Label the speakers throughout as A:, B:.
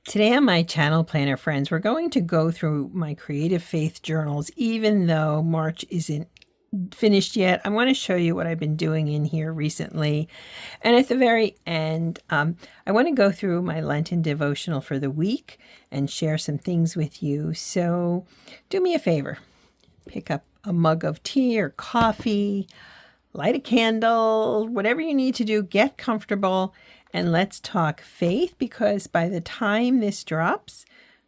A: Today on my channel, Planner Friends, we're going to go through my creative faith journals, even though March isn't finished yet. I want to show you what I've been doing in here recently. And at the very end, I want to go through my Lenten devotional for the week and share some things with you. So do me a favor, pick up a mug of tea or coffee, light a candle, whatever you need to do, get comfortable, and let's talk faith, because by the time this drops,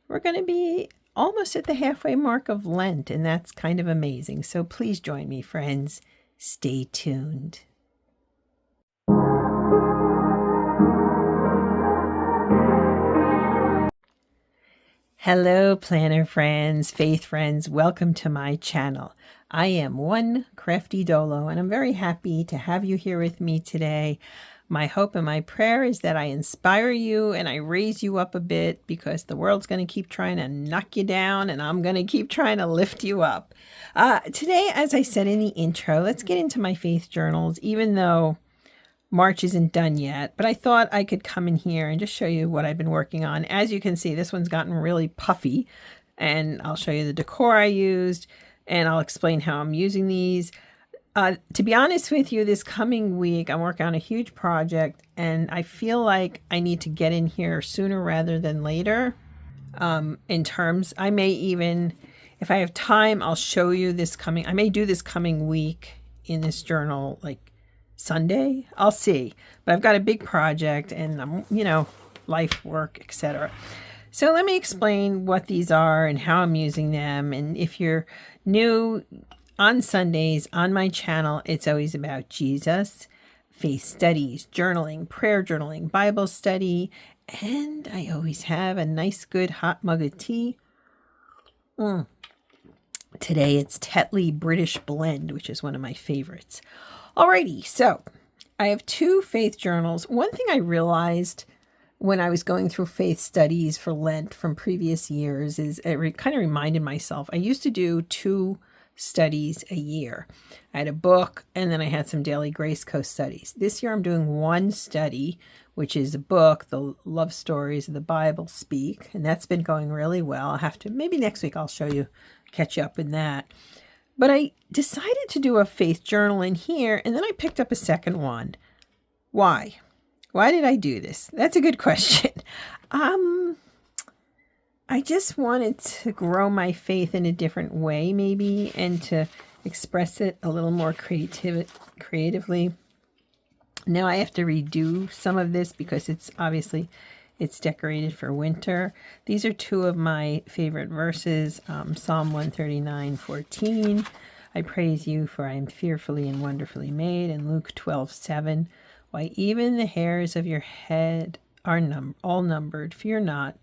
A: we're going to be almost at the halfway mark of Lent, and that's kind of amazing. So please join me, friends. Stay tuned. Hello, planner friends, faith friends. Welcome to my channel. I am One Crafty Dolo, and I'm very happy to have you here with me today. My hope and my prayer is that I inspire you and I raise you up a bit, because the world's going to keep trying to knock you down, and I'm going to keep trying to lift you up. Today, as I said in the intro, let's get into my faith journals, even though March isn't done yet, but I thought I could come in here and just show you what I've been working on. As you can see, this one's gotten really puffy, and I'll show you the decor I used, and I'll explain how I'm using these. To be honest with you, this coming week, I'm working on a huge project, and I feel like I need to get in here sooner rather than later. In terms, I may even, if I have time, I'll show you I may do this coming week in this journal, like Sunday. I'll see. But I've got a big project, and I'm, life, work, etc. So let me explain what these are and how I'm using them. And if you're new, on Sundays on my channel, it's always about Jesus, faith studies, journaling, prayer journaling, Bible study, and I always have a nice good hot mug of tea. Today it's Tetley British Blend, which is one of my favorites. Alrighty, so I have two faith journals. One thing I realized when I was going through faith studies for Lent from previous years is it kind of reminded myself, I used to do two studies a year. I had a book, and then I had some daily Grace Coast studies. This year I'm doing one study, which is a book, The Love Stories of the Bible Speak, and that's been going really well. I'll have to, maybe next week I'll show you, catch you up in that. But I decided to do a faith journal in here, and then I picked up a second one. Why? Why did I do this? That's a good question. I just wanted to grow my faith in a different way, maybe, and to express it a little more creatively. Now I have to redo some of this because it's decorated for winter. These are two of my favorite verses. Psalm 139:14. I praise you, for I am fearfully and wonderfully made. And Luke 12:7. Why, even the hairs of your head are all numbered. Fear not.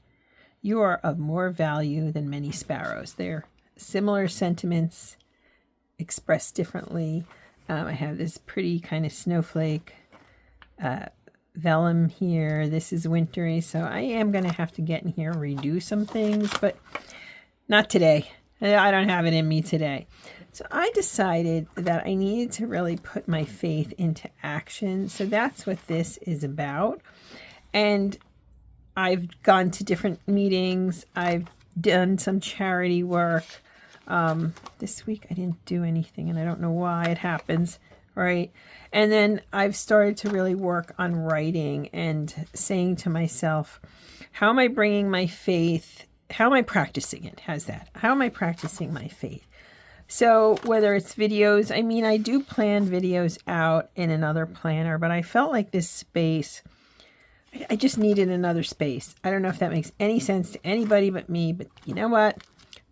A: You are of more value than many sparrows. They're similar sentiments expressed differently. I have this pretty kind of snowflake vellum here. This is wintry, so I am going to have to get in here and redo some things, but not today. I don't have it in me today. So I decided that I needed to really put my faith into action. So that's what this is about. And I've gone to different meetings. I've done some charity work. This week I didn't do anything, and I don't know why. It happens, right? And then I've started to really work on writing and saying to myself, how am I bringing my faith? How am I practicing it? How's that? How am I practicing my faith? So whether it's videos, I do plan videos out in another planner, but I felt like this space, I just needed another space. I don't know if that makes any sense to anybody but me, but you know what?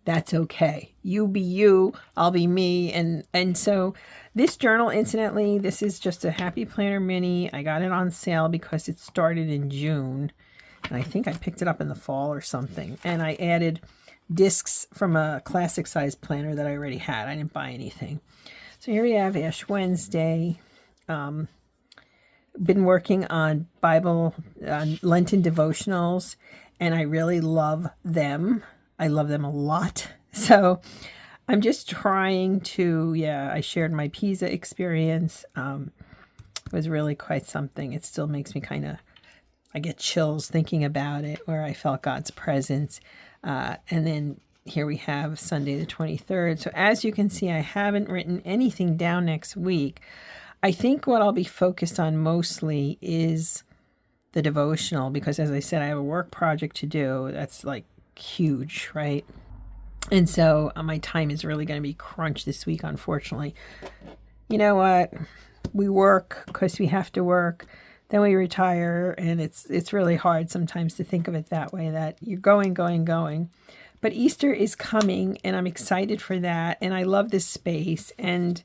A: That's okay. You be you, I'll be me. And so this journal, incidentally, this is just a Happy Planner Mini. I got it on sale because it started in June. And I think I picked it up in the fall or something. And I added discs from a classic size planner that I already had. I didn't buy anything. So here we have Ash Wednesday. Been working on Lenten devotionals, and I really love them. I love them a lot. So I'm just trying to, I shared my Pisa experience. It was really quite something. It still makes me kind of I get chills thinking about it, where I felt God's presence. And then here we have Sunday the 23rd. So as you can see, I haven't written anything down next week. I think what I'll be focused on mostly is the devotional, because as I said, I have a work project to do that's like huge, right? And so my time is really going to be crunched this week, unfortunately. You know what? We work because we have to work. Then we retire, and it's really hard sometimes to think of it that way, that you're going. But Easter is coming, and I'm excited for that, and I love this space. And,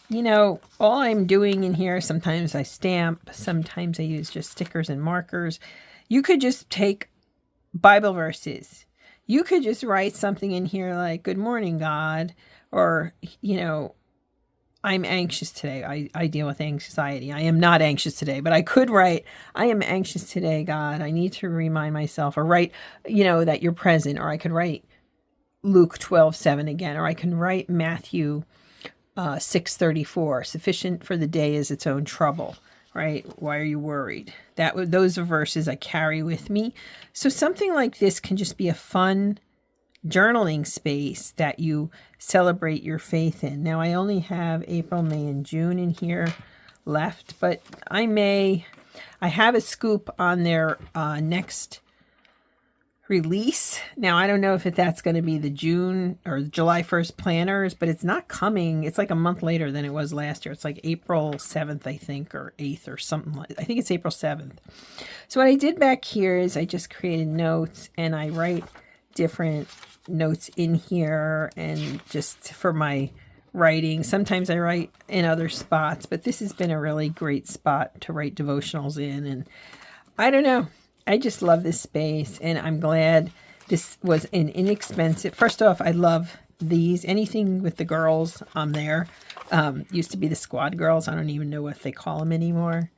A: you know, all I'm doing in here, sometimes I stamp, sometimes I use just stickers and markers. You could just take Bible verses. You could just write something in here like, "Good morning, God," or, you know, "I'm anxious today." I deal with anxiety. I am not anxious today, but I could write, "I am anxious today, God. I need to remind myself," or write, you know, that you're present. Or I could write Luke 12:7 again, or I can write Matthew 6:34. "Sufficient for the day is its own trouble," right? "Why are you worried?" Those are verses I carry with me. So something like this can just be a fun journaling space that you celebrate your faith in. Now, I only have April, May, and June in here left, but I have a scoop on their next release. Now, I don't know if that's going to be the June or July 1st planners, but it's not coming. It's like a month later than it was last year. It's like April 7th, I think, or 8th or something I think it's April 7th. So what I did back here is I just created notes, and I write different notes in here, and just for my writing. Sometimes I write in other spots, but this has been a really great spot to write devotionals in. And I don't know, I just love this space, and I'm glad this was an inexpensive. First off, I love these. Anything with the girls on there. Used to be the squad girls. I don't even know what they call them anymore.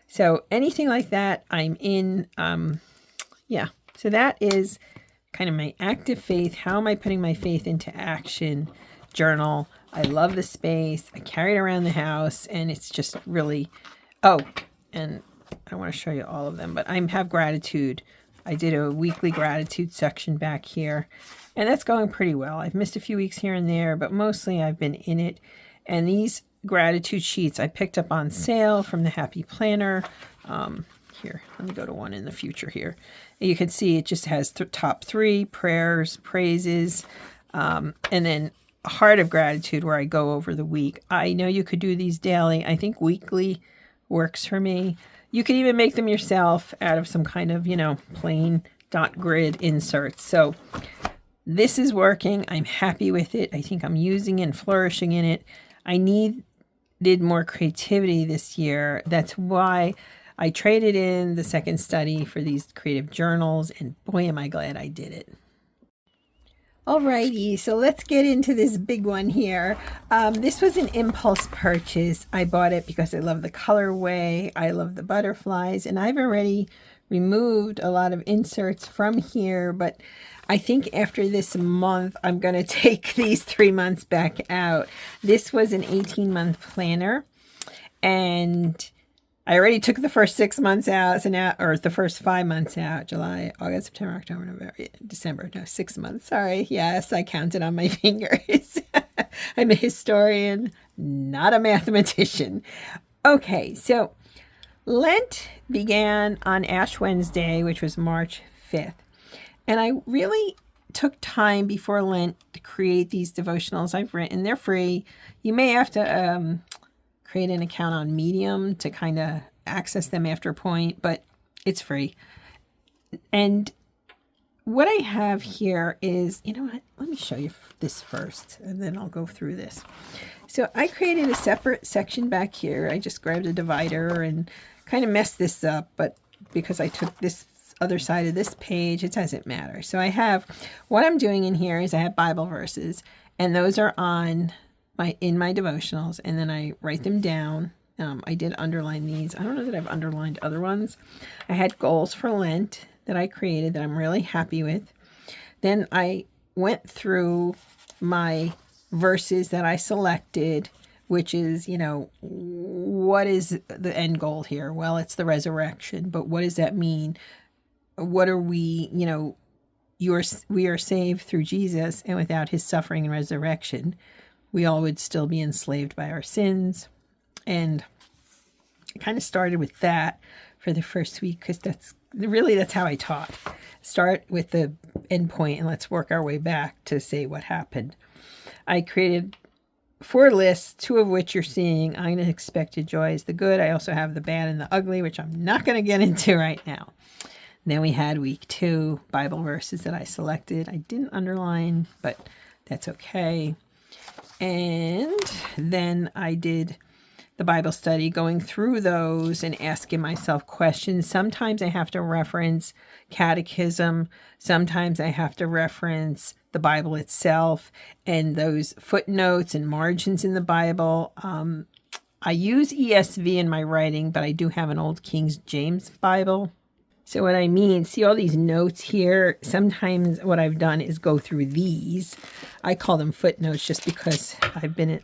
A: So anything like that, I'm in. Yeah. So that is kind of my active faith. How am I putting my faith into action journal? I love the space. I carry it around the house, and it's just really, oh, and I want to show you all of them, but I have gratitude. I did a weekly gratitude section back here, and that's going pretty well. I've missed a few weeks here and there, but mostly I've been in it. And these gratitude sheets I picked up on sale from the Happy Planner. Here, let me go to one in the future here. You can see it just has top 3 prayers, praises, and then a heart of gratitude where I go over the week. I know you could do these daily. I think weekly works for me. You could even make them yourself out of some kind of, you know, plain dot grid inserts. So this is working. I'm happy with it. I think I'm using it and flourishing in it. I needed more creativity this year. That's why I traded in the second study for these creative journals, and boy, am I glad I did it. Alrighty, so let's get into this big one here. This was an impulse purchase. I bought it because I love the colorway, I love the butterflies, and I've already removed a lot of inserts from here, but I think after this month, I'm going to take these 3 months back out. This was an 18-month planner, and I already took the first 6 months out, so now, or the first 5 months out, July, August, September, October, November, December, no, 6 months, sorry. Yes, I counted on my fingers. I'm a historian, not a mathematician. Okay, so Lent began on Ash Wednesday, which was March 5th. And I really took time before Lent to create these devotionals I've written. They're free. You may have to create an account on Medium to kind of access them after a point, but it's free. And what I have here is, you know what, let me show you this first, and then I'll go through this. So I created a separate section back here. I just grabbed a divider and kind of messed this up, but because I took this other side of this page, it doesn't matter. So I have, what I'm doing in here is I have Bible verses, and those are on in my devotionals, and then I write them down. I did underline these. I don't know that I've underlined other ones. I had goals for Lent that I created that I'm really happy with. Then I went through my verses that I selected, which is, you know, what is the end goal here? Well, it's the resurrection, but what does that mean? What are we, we are saved through Jesus, and without his suffering and resurrection, we all would still be enslaved by our sins. And I kind of started with that for the first week, because that's how I taught. Start with the end point and let's work our way back to say what happened. I created 4 lists, 2 of which you're seeing. Unexpected joy is the good. I also have the bad and the ugly, which I'm not going to get into right now. Then we had week 2 Bible verses that I selected. I didn't underline, but that's okay. And then I did the Bible study, going through those and asking myself questions. Sometimes I have to reference catechism. Sometimes I have to reference the Bible itself and those footnotes and margins in the Bible. I use ESV in my writing, but I do have an old King James Bible. So what I mean, see all these notes here? Sometimes what I've done is go through these. I call them footnotes just because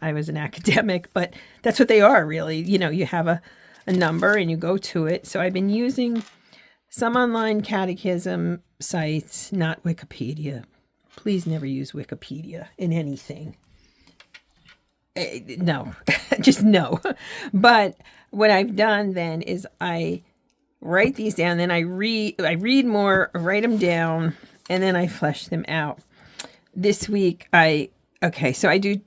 A: I was an academic, but that's what they are really. You have a number and you go to it. So I've been using some online catechism sites, not Wikipedia. Please never use Wikipedia in anything. No, just no. But what I've done then is I write these down, then I read more, write them down, and then I flesh them out. This week I didn't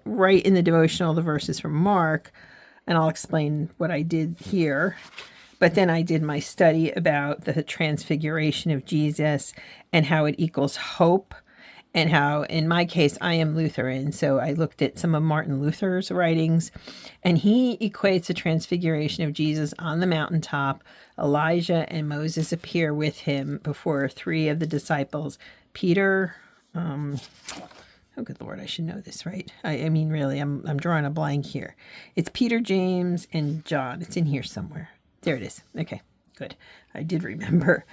A: write in the devotional the verses from Mark, and I'll explain what I did here. But then I did my study about the transfiguration of Jesus and how it equals hope, and how, in my case, I am Lutheran, so I looked at some of Martin Luther's writings, and he equates the transfiguration of Jesus on the mountaintop. Elijah and Moses appear with him before 3 of the disciples. Peter, oh good Lord, I should know this, right? I mean, really, I'm drawing a blank here. It's Peter, James, and John. It's in here somewhere. There it is. Okay, good. I did remember.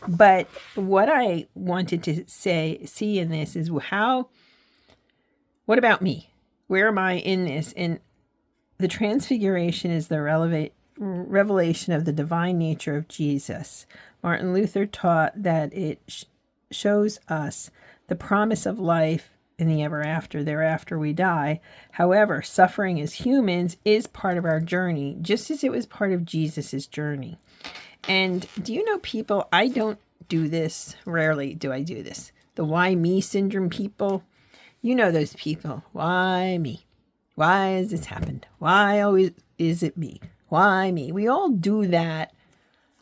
A: But what I wanted to see in this is what about me? Where am I in this? And the transfiguration is the revelation of the divine nature of Jesus. Martin Luther taught that it shows us the promise of life in the ever after, thereafter we die. However, suffering as humans is part of our journey, just as it was part of Jesus's journey. And do you know, people, I don't do this. Rarely do I do this. The why me syndrome people, you know those people. Why me? Why has this happened? Why always is it me? Why me? We all do that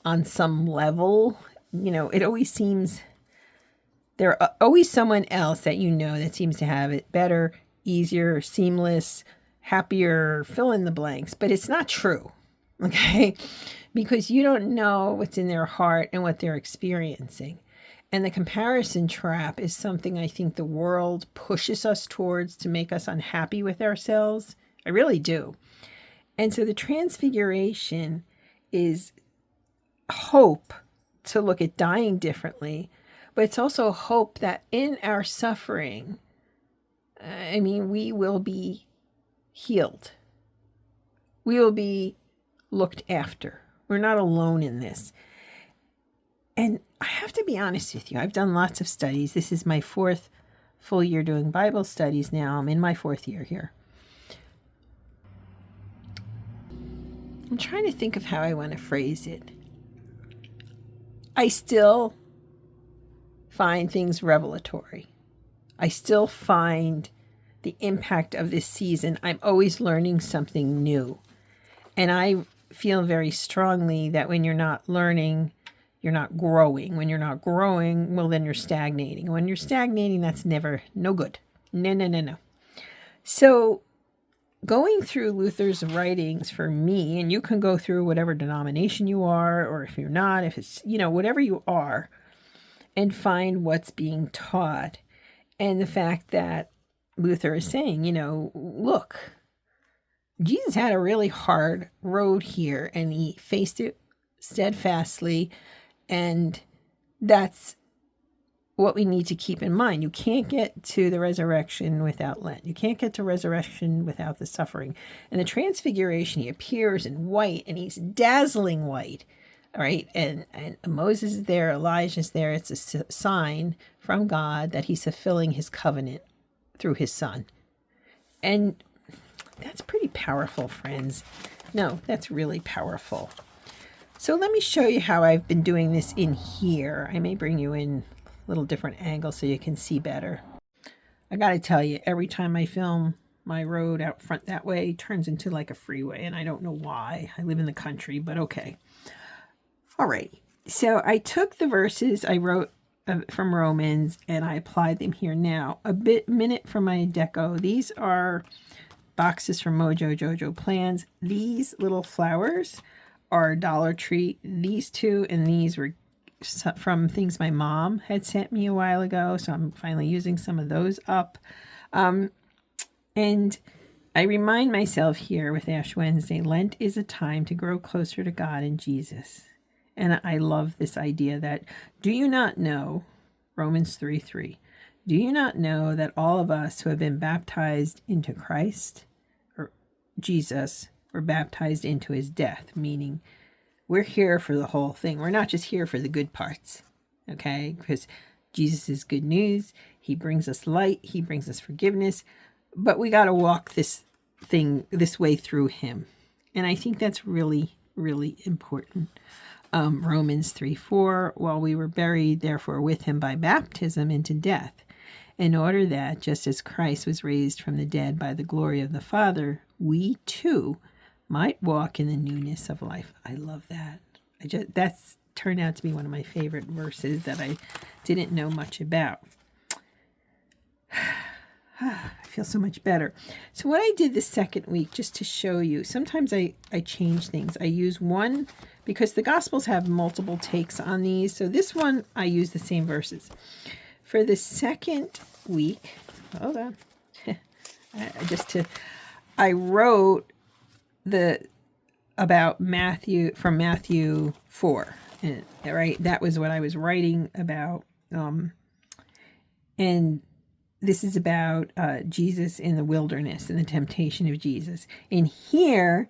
A: on some level. It always seems there's always someone else that that seems to have it better, easier, seamless, happier, fill in the blanks. But it's not true. Okay? Because you don't know what's in their heart and what they're experiencing. And the comparison trap is something I think the world pushes us towards to make us unhappy with ourselves. I really do. And so the transfiguration is hope to look at dying differently, but it's also hope that in our suffering, we will be healed. We will be looked after. We're not alone in this. And I have to be honest with you. I've done lots of studies. This is my 4th full year doing Bible studies now. I'm in my 4th year here. I'm trying to think of how I want to phrase it. I still find things revelatory. I still find the impact of this season. I'm always learning something new. And I feel very strongly that when you're not learning, you're not growing. When you're not growing, well, then you're stagnating. When you're stagnating, that's no good. No. So going through Luther's writings for me, and you can go through whatever denomination you are, or if you're not, if it's, whatever you are, and find what's being taught. And the fact that Luther is saying, look, Jesus had a really hard road here, and he faced it steadfastly, and that's what we need to keep in mind. You can't get to the resurrection without Lent. You can't get to resurrection without the suffering. And the transfiguration, he appears in white, and he's dazzling white. All right. And Moses is there, Elijah's there. It's a sign from God that he's fulfilling his covenant through his son. And that's pretty powerful, friends. No, that's really powerful. So let me show you how I've been doing this in here. I may bring you in a little different angle so you can see better. I got to tell you, every time I film, my road out front that way turns into like a freeway, and I don't know why. I live in the country, but okay. All right. So I took the verses I wrote from Romans, and I applied them here now. Minute from my deco. These are boxes from Mojo Jojo Plans. These little flowers are Dollar Tree. These two and these were from things my mom had sent me a while ago, so I'm finally using some of those up. And I remind myself here with Ash Wednesday, Lent is a time to grow closer to God and Jesus. And I love this idea that, do you not know, Romans 3:3, do you not know that all of us who have been baptized into Christ, or Jesus, were baptized into his death, meaning we're here for the whole thing. We're not just here for the good parts, okay? Because Jesus is good news. He brings us light. He brings us forgiveness. But we got to walk this way through him. And I think that's really, really important. Romans 3:4, while we were buried, therefore, with him by baptism into death, in order that, just as Christ was raised from the dead by the glory of the Father, we too might walk in the newness of life. I love that. That's turned out to be one of my favorite verses that I didn't know much about. I feel so much better. So what I did the second week, just to show you, sometimes I change things. I use one, because the Gospels have multiple takes on these. So this one, I use the same verses. For the second week, hold on. I wrote about Matthew, from Matthew 4. And, right? That was what I was writing about. And this is about Jesus in the wilderness and the temptation of Jesus. In here,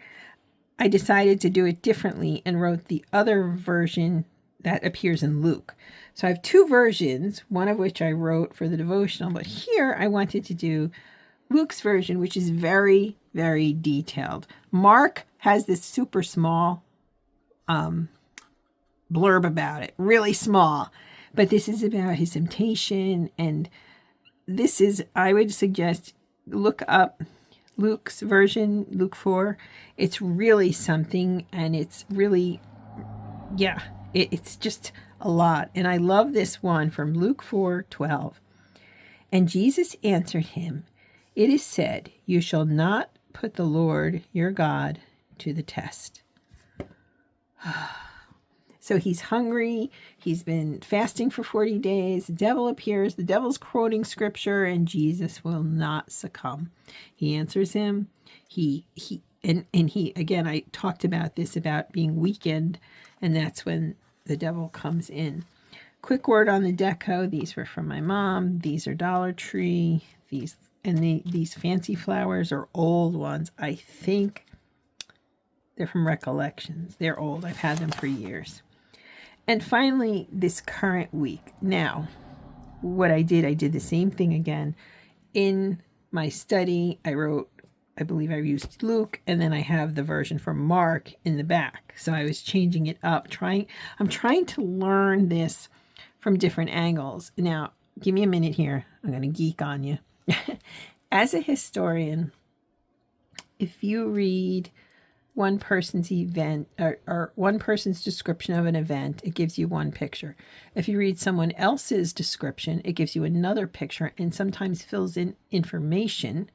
A: I decided to do it differently and wrote the other version that appears in Luke. So I have two versions, one of which I wrote for the devotional, but here I wanted to do Luke's version, which is very, very detailed. Mark has this super small blurb about it, really small, but this is about his temptation, and this is, I would suggest, look up Luke's version, Luke 4. It's really something, and it's really, it's just a lot. And I love this one from Luke 4:12. And Jesus answered him, "It is said, you shall not put the Lord your God to the test." So he's hungry. He's been fasting for 40 days. The devil appears. The devil's quoting scripture, and Jesus will not succumb. He answers him. He again, I talked about this, about being weakened, and that's when the devil comes in. Quick word on the deco. These were from my mom. These are Dollar Tree. These fancy flowers are old ones. I think they're from Recollections. They're old. I've had them for years. And finally, this current week. Now, what I did the same thing again. In my study, I believe I used Luke, and then I have the version from Mark in the back. So I was changing it up. I'm trying to learn this from different angles. Now, give me a minute here. I'm going to geek on you. As a historian, if you read one person's event or one person's description of an event, it gives you one picture. If you read someone else's description, it gives you another picture, and sometimes fills in information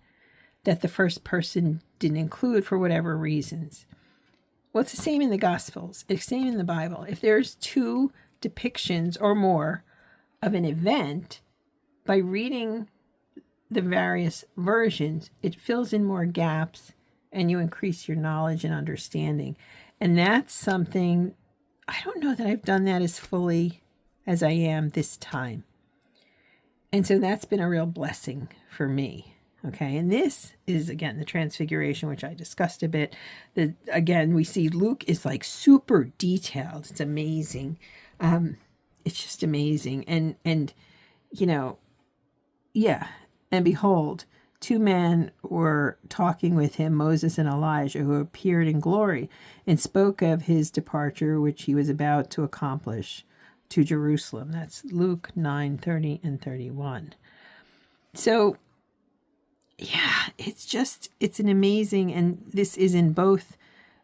A: that the first person didn't include for whatever reasons. Well, it's the same in the Gospels. It's the same in the Bible. If there's two depictions or more of an event, by reading the various versions, it fills in more gaps, and you increase your knowledge and understanding. And that's something, I don't know that I've done that as fully as I am this time. And so that's been a real blessing for me. Okay, and this is, again, the transfiguration, which I discussed a bit. Again, we see Luke is like super detailed. It's amazing. It's just amazing. And yeah. And behold, two men were talking with him, Moses and Elijah, who appeared in glory and spoke of his departure, which he was about to accomplish to Jerusalem. That's Luke 9:30 and 31. So, yeah, it's an amazing, and this is in both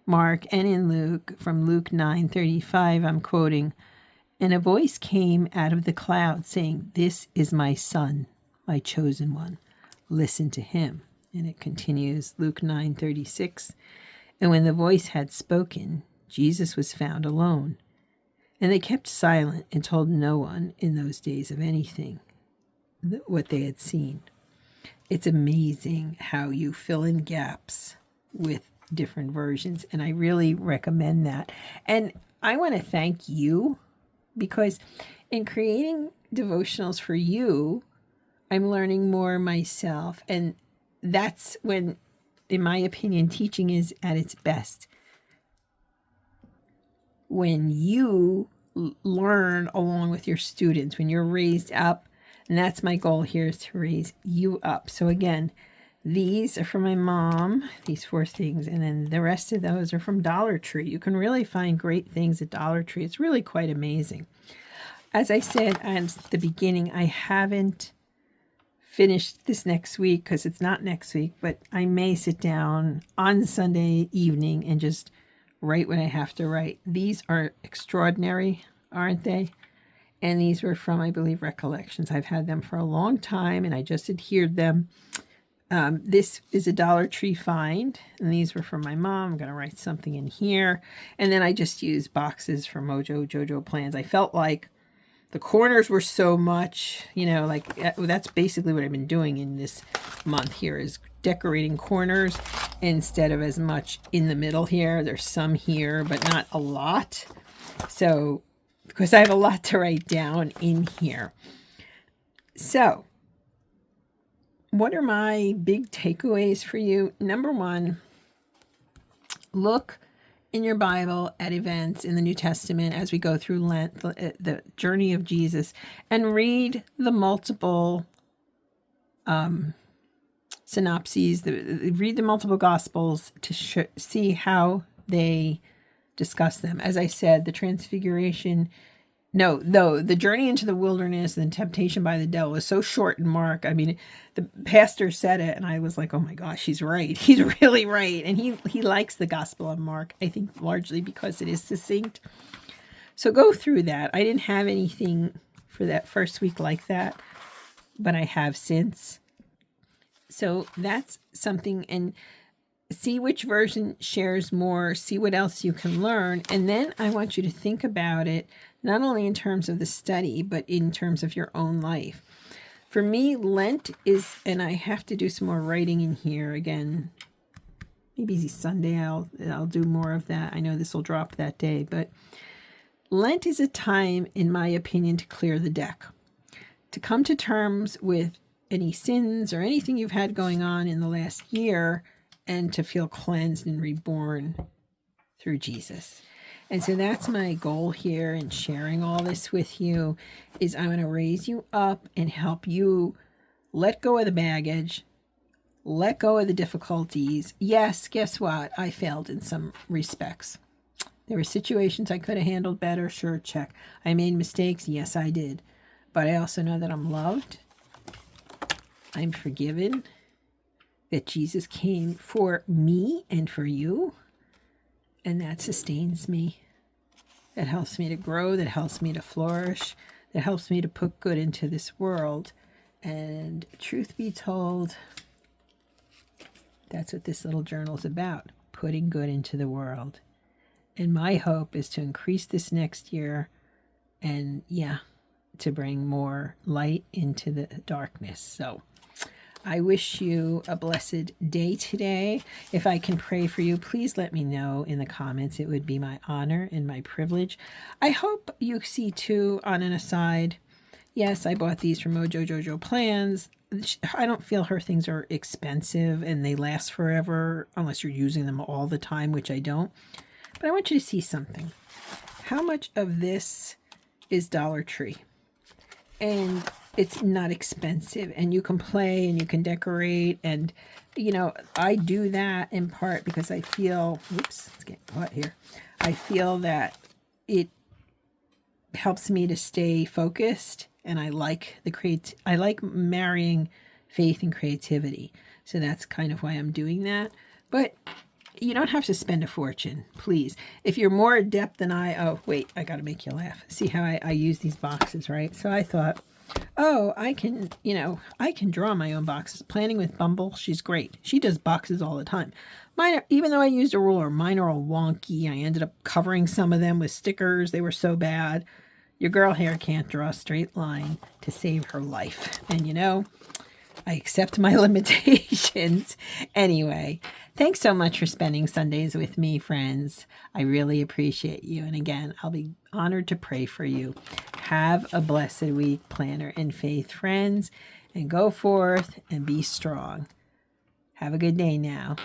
A: Mark and in Luke. From Luke 9:35, I'm quoting, "And a voice came out of the cloud saying, 'This is my son, my chosen one. Listen to him.'" And it continues, Luke 9:36, "And when the voice had spoken, Jesus was found alone. And they kept silent and told no one in those days of anything, what they had seen." It's amazing how you fill in gaps with different versions, and I really recommend that. And I want to thank you, because in creating devotionals for you, I'm learning more myself. And that's when, in my opinion, teaching is at its best. When you learn along with your students, when you're raised up. And that's my goal here, is to raise you up. So again, these are from my mom, these 4 things. And then the rest of those are from Dollar Tree. You can really find great things at Dollar Tree. It's really quite amazing. As I said at the beginning, I haven't finished this next week because it's not next week, but I may sit down on Sunday evening and just write what I have to write. These are extraordinary, aren't they? And these were from, I believe, Recollections. I've had them for a long time, and I just adhered them. This is a Dollar Tree find, and these were from my mom. I'm going to write something in here. And then I just used boxes for Jojo Plans. I felt like the corners were so much, that's basically what I've been doing in this month here, is decorating corners instead of as much in the middle here. There's some here, but not a lot. So, because I have a lot to write down in here. So, what are my big takeaways for you? Number 1, look in your Bible at events in the New Testament as we go through Lent, the journey of Jesus, and read the multiple synopses, read the multiple Gospels to see how they discuss them. As I said, the transfiguration, the journey into the wilderness and temptation by the devil was so short in Mark. I mean, the pastor said it, and I was like, oh my gosh, he's right. He's really right. And he likes the Gospel of Mark, I think largely because it is succinct. So go through that. I didn't have anything for that first week like that, but I have since. So that's something, and see which version shares more, see what else you can learn. And then I want you to think about it, not only in terms of the study, but in terms of your own life. For me, Lent is, and I have to do some more writing in here again. Maybe Sunday I'll do more of that. I know this will drop that day, but Lent is a time, in my opinion, to clear the deck, to come to terms with any sins or anything you've had going on in the last year, and to feel cleansed and reborn through Jesus. And so that's my goal here in sharing all this with you, is I'm going to raise you up and help you let go of the baggage, let go of the difficulties. Yes, guess what? I failed in some respects. There were situations I could have handled better. Sure, check. I made mistakes. Yes, I did. But I also know that I'm loved. I'm forgiven. That Jesus came for me and for you, and that sustains me. That helps me to grow, that helps me to flourish, that helps me to put good into this world. And truth be told, that's what this little journal is about, putting good into the world. And my hope is to increase this next year and, to bring more light into the darkness. So I wish you a blessed day today. If I can pray for you, please let me know in the comments. It would be my honor and my privilege. I hope you see too, on an aside, Yes, I bought these from Mojo Jojo Plans. I don't feel her things are expensive and they last forever unless you're using them all the time, which I don't. But I want you to see something. How much of this is Dollar Tree? And it's not expensive, and you can play and you can decorate, and I do that in part because I feel, oops, it's getting hot here. I feel that it helps me to stay focused, and I like I like marrying faith and creativity. So that's kind of why I'm doing that. But you don't have to spend a fortune, please. If you're more adept than oh, wait, I got to make you laugh. See how I use these boxes, right? So I thought, oh, I can draw my own boxes. Planning with Bumble, she's great. She does boxes all the time. Mine, even though I used a ruler, mine are all wonky. I ended up covering some of them with stickers. They were so bad. Your girl here can't draw a straight line to save her life. And I accept my limitations. Anyway, thanks so much for spending Sundays with me, friends. I really appreciate you. And again, I'll be honored to pray for you. Have a blessed week, Planner and Faith friends, and go forth and be strong. Have a good day now.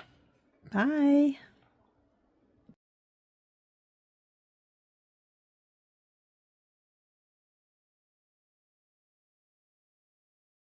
A: Bye.